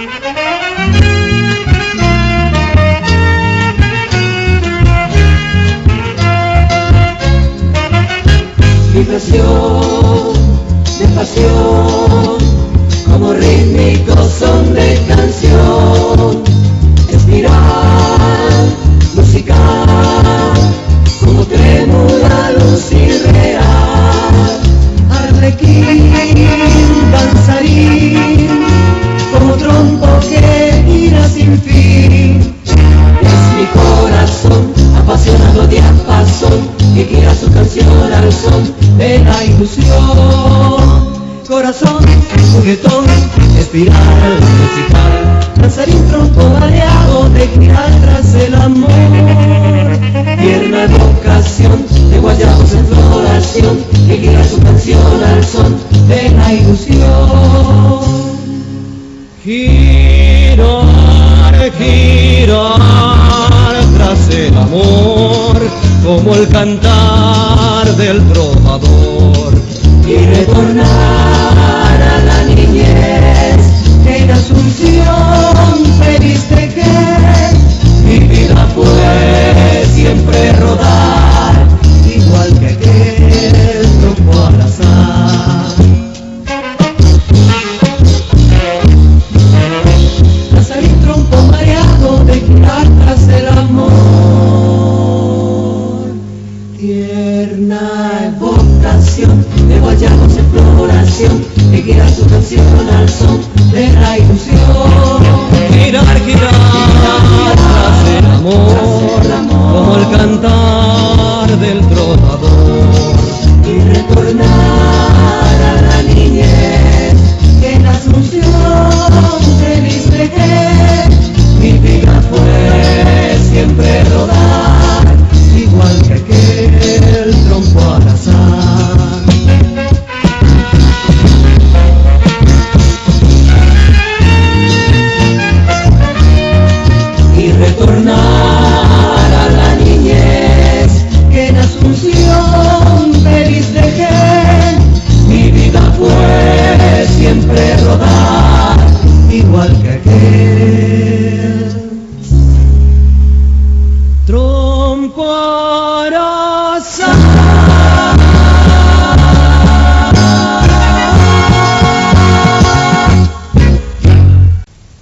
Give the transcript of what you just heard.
Mi pasión, de pasión, como rítmico son de canción, espiral, musical, como trémula luz irreal, arlequín, danzarín, como trompo que gira sin fin. Es mi corazón, apasionado diapasón, que gira su canción al son de la ilusión. Corazón, juguetón, espiral, musical, danzarín, trompo variado de girar tras el amor. Tierna evocación de guayabos en floración, que gira su canción al son de la ilusión. Girar, girar tras el amor, como el cantar del trovador. Y retornar a la niñez, que en Asunción feliz de que mi vida puede siempre rodar, igual que aquel trompo al azar. Danzarín, trompo mareado de girar tras el amor. Tierna evocación de guayabos en floración, que gira su canción al son de la ilusión. Girar, girar tras el amor, como el cantar del trovador. Y retornar a la niñez, que en Asunción feliz dejé, mi vida fue siempre rodar, igual que aquel trompo al azar. Y retornar a la niñez, que en Asunción feliz dejé, mi vida fue siempre rodar, igual que aquel Trompo